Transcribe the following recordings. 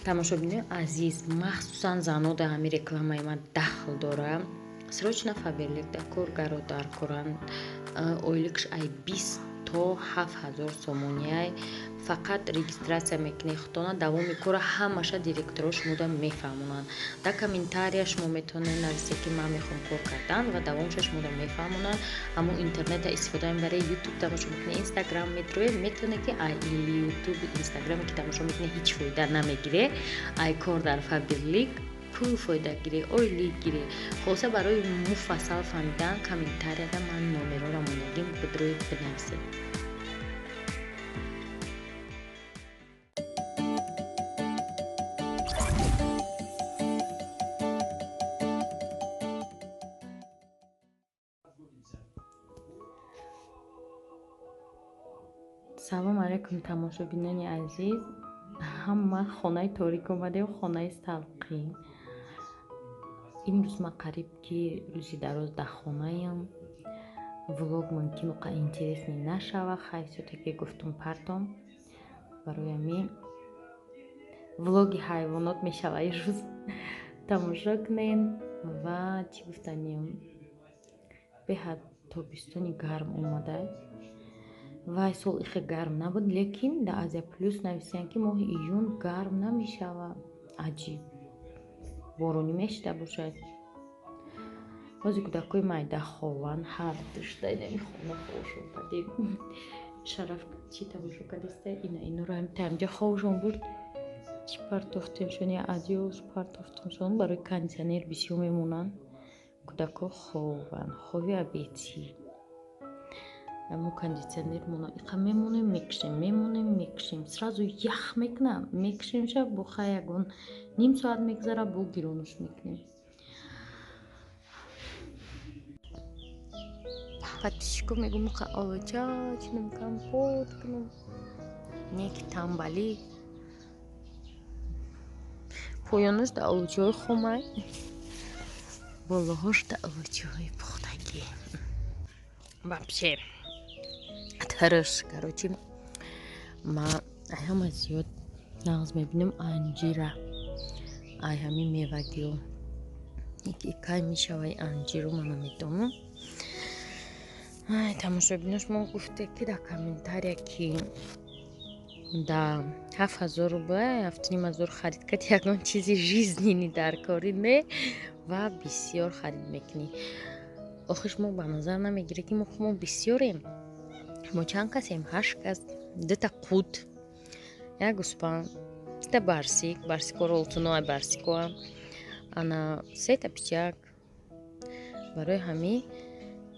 тамошобини азиз, махсусан занода ҳами рекламаи ман дахл дора. Срочно фаберлик да коргаро дар куран ойликш ай 20 то 7000 сомоняй фақат регистрация мекунӣ хутона давоми кора ҳамаша директоро шумода мефаҳмонанд. Да комментария шумо метавонед нависед ки ман мехоҳам кор кардан ва давомша шумода мефаҳмонанд. Аммо интернета истифода мебаред, ютуб тамошо мекунед, инстаграм метроед, метавонед ки ай ютуб инстаграме ки тамошо мекунед ҳеҷ фоида намегире, ай кор дар фаберлик пул фоида гире, ойлик гире. Хулоса барои муфассал фаҳмидан комментарияда ман номероро монагим бидроед бинависед. салом алайкум тамошобинони азиз, ҳама хонаи торик омадем, хонаи салқин. имрӯз ман қариб ки рӯзи дароз дар хонаям. влог мумкин оқа интересный нашава, хайсоте ки гуфтум партом барои ҳамин влоги ҳайвонот мешава ирӯз. тамошо кунен ва чӣ гуфтанем, беҳад тобистони гарм омада. вай сол ихе гарм набуд, лекин дар Азия плюс нависиянд ки моҳи июн гарм намешава. аҷиб, боронӣ мешида бошад. бози кӯдакои майда хован ҳар душта инами хона ховшон кардем. шараф чӣ тамошо кардеста? иноро ҳамҷа ховшон бурд. чӣ партофтемшони адиёш партофтемшон барои кондиционер бисёр мемонанд. кӯдако хован хови абети. аммо кондиционер мона иқа мемонем мекушем сразу ях мекунам, мекушемша боха ягон ним соат мегзара бо гиронуш мекунем. подписчиков мегӯ муқа олоча чинам компот кунам. неки тамбали поёнаш да олучаҳои хомай, болоҳош да олучаҳои пухтагӣ. вообще хорош. короче ма ҳама зиёд нағз мебинем анҷира, ай ҳамин мевагиё ки кай мешавай анҷиру ман намедонам. тамошобинош мо гуфте ки дар комментария ки да 7000 рубла 7500 харид кард ягон чизи жизнени дар кори не ва бисёр харид мекунӣ. охиш мо ба назар намегире ки мо бисёрем. мо чанд касем? 8 кас, дета қут, як успан, дета барсикор олтуноай барсикоа, ана сета пичак. барои ҳамин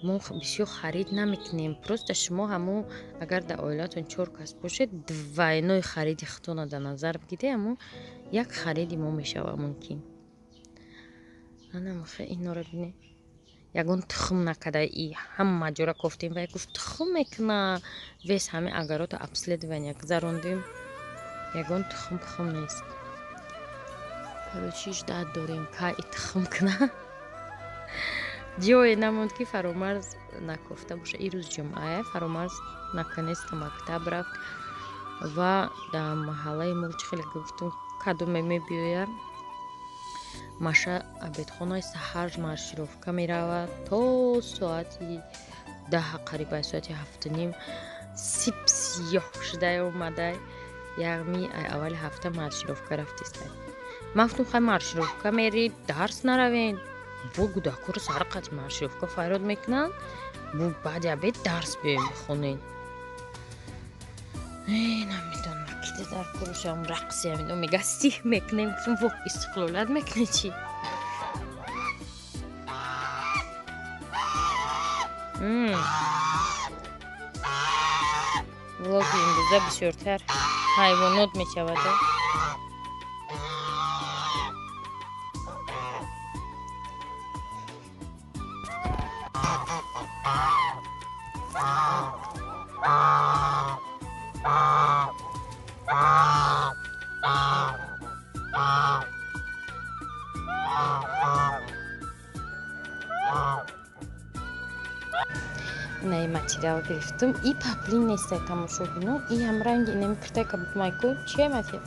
мо бисёр харид намекунем. просто шумо ҳамон агар дар оилатон 4 кас бошед, двойной хариди худтона дар назар бигиред, аммо як хариди мо мешава мумкин. анамахе инора бине ягон тухм накарда и ҳама ҷора кофтем ва гуфт тухм мекуна вес ҳами агарота обследования гузарондем, ягон тухм нест. короче ждат дорем кай тухм куна. ҷое намонд ки фаромарз накофта боша. ирӯз ҷумъая, фаромарз наконеста мактаб рафт ва дар маҳаллаи мо хеле гуфтум кадоме мебиёя. маша обедхонаи саҳар маршировка меравад то соати 10 қарибай соати 7:30 сип сиёҳ шудай омадай. яъни аввали ҳафта маршировка рафтистай. ман гуфтам хай маршировка мери дарс наравен. бо гудакоро сарқати маршировка файрод мекунанд, бо баъди обед дарс биёем бихонем. намедонам кида дар курушам рақси ҳамино мега сих мекунем. гуфтам во истиқлолат мекуне чӣ? влоги имрӯза бисёртар ҳайвонот мешавад. ин материал гирифтам. и паплин нестай тамошобинон. и ҳам ранги инами куртаи кабук майку чия материал?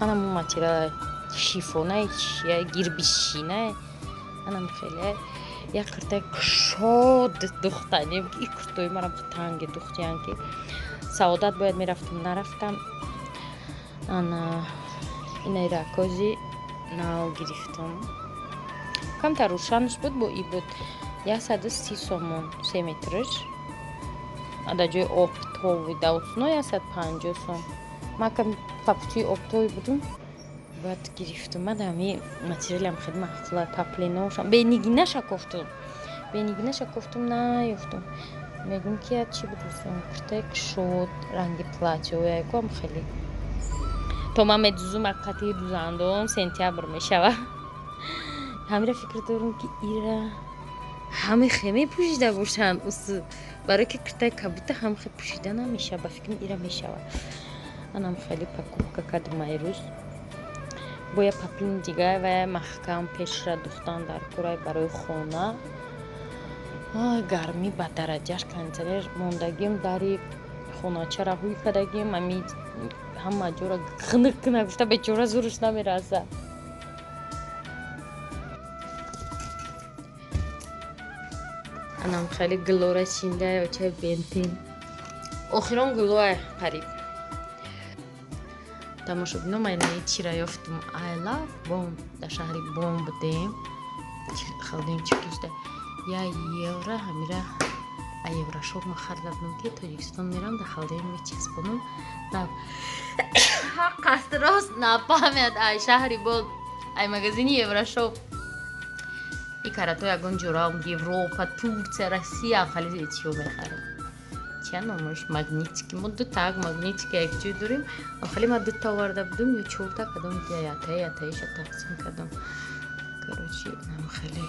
منم اون ماتریال شیفونه چیه گیر بیشینه منم خیلی یک کرته شاد دختنیم که این کرتوی منم تنگ دختیان که سعادت باید میرفتم نرفتم این رکازی نو گرفتم کمتر روشنش بود با ای بود 130 сомон 3 метрш در جای оптовый доутно 150 сом ما کم папучи оптовый будем بعد گرفتم من همی материалам خیلی محفوظه پاپلینوشم بینیگینش گفتم نه یفتم میگم که چی بود کرتک شد رنگ پلاتیوی کم خیلی تو من میدوزم اقتی دوزاندم سنتیابر میشوه همین فکر دارم که ایرا همه خیمه پوشیده باشن برای که کرتک کبوته هم خیلی پوشیده نمیشه با فکرم ایرا میشوه منم خیلی پاکوبکا کردم ایروز با یه پاپلین دیگه و محکم پیش را دوختان در کرای برای خونه گرمی به درجهش کنترل موندگیم داری خونه چرا هوی کردگیم همه جورا خنک نگفته به جورا زورش نمیرسه انم خیلی گلوره چینده یا چه بینتین آخران گلوه قریب تماشا بینم من چی را یافتم ایلا بوم در شهری بوم بودیم خالدیم چی کشته یا یورا همیره ایورا شوق ما خرده بودم که تاجیکستان میرم در خالدیم میچسبونم نه قصد راست نفهمید ای شهری بود ای مگزینی یورا شوق ای کاراتو یکون جورام یوروپا تورسیا روسیه خیلی چیو میخرم چه نامش ماگنیتیکی ما دو تاگ ماگنیتیک یک جای داریم خیلی ما دو تا آورده بودم یا 4 تا کدام یاتایش تقسیم کردم کروچی نم خیلی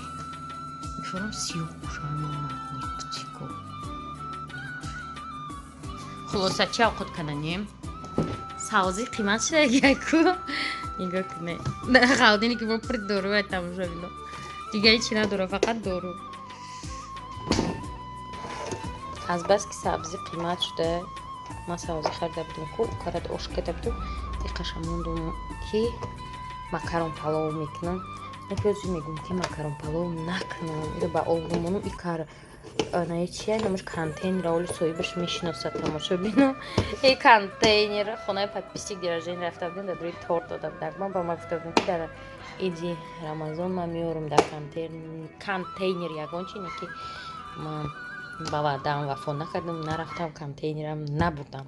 میفرم سیو شما ماگنیتیکو خلاصه چه اوقات کننیم سازی قیمت شده یکو نگاه کنه نه خالدینی که ما پر دورو باید تماشا بینم دیگه هیچی نداره فقط دورو از بس که سبزی قیمت شده ما سبزی خریده بودم که کارت اوش کرده بودم دیقش موندم که مکرون پلو میکنم نفیزی میگم که مکرون پلو نکنم ایره با آلومونو ای کار نه چیه نمش کانتینر اولی سویبش میشناسه تماشا بینم ای کانتینر خونه پادپیسی گراژین رفته بودم در دوی تورت دادم دقیقا با ما گفته بودم که در ایدی رمضان من میارم در کانتینر یگان چینه که من با وعده‌ام وفا نکردم نرفتم کانتینرم نبردم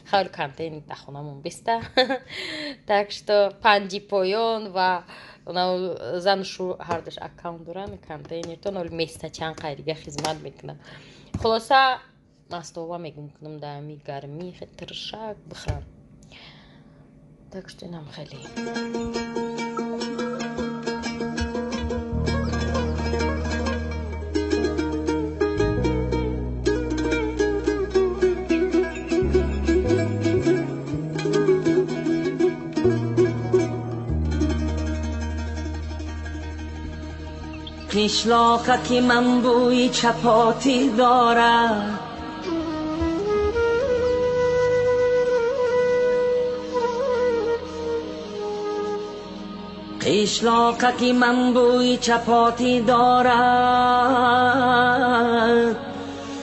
خیلی کانتینر در خونمون بیسته تاکشто پنجی پایان و زن شو هردش اکاونت دارن کانتینر تو نول میسته چند قیریگه خدمت میکنم خلاصه مستوى میگم کنم در می گرمی خیلی ترشک بخرم تاکشto اینم خیلی قشلاقکی من بوی چپاتی دارد قشلاقکی من بوی چپاتی دارد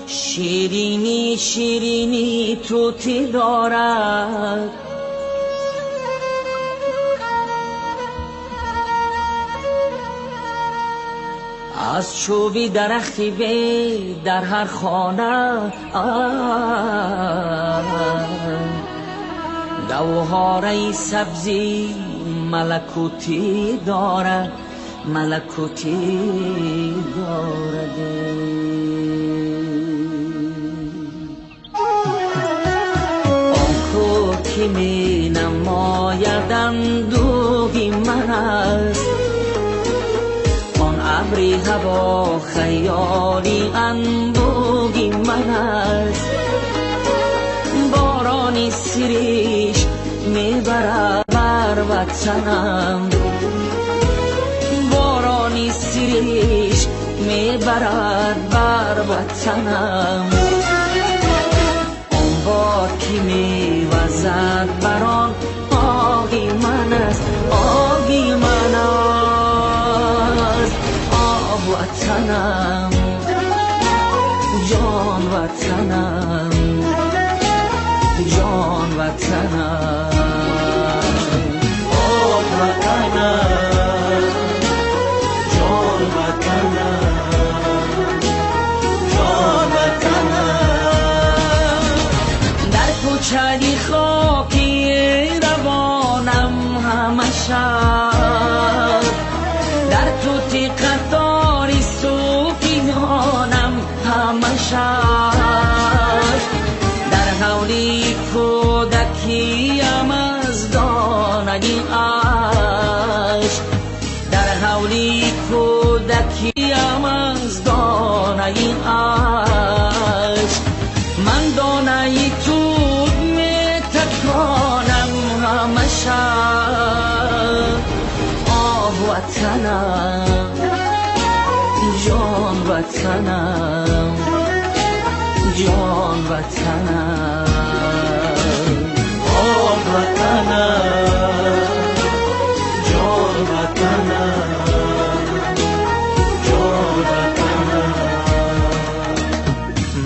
شیرینی شیرینی توتی دارد از چوبی درختی به در هر خانه گوهره سبزی ملکوتی دارد ملکوتی دارد آن کو که می نماید اندوهی من است ابری هوا خیالی اندوهی من است بارانی سریش میبرد بر وطنم بارانی سریش میبرد بر وطنم آن باد که میوزد بران آهی من زندگی من است. آه وطنم، جان وطنم، جان وطنم، آه وطنم، جان وطنم، جان وطنم. در کوچه خاکی روانم همشب، در توتی قطاری صوفیانم همشب، در حولی کودکیم از دانگی عشق، در حولی کودکیم از دانگی عشق، من دانه توت می تکانم همشب. آه وطنم، جان وطنم، جان وطنم، آه وطنم، جان وطنم، جان وطنم.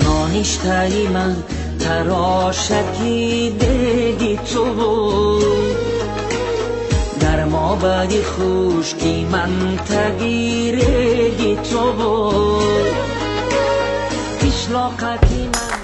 نانشته من تراشکی دیگی تو بود، در ما بدی خشکی من تغییری تو بود، پیشلاقتی من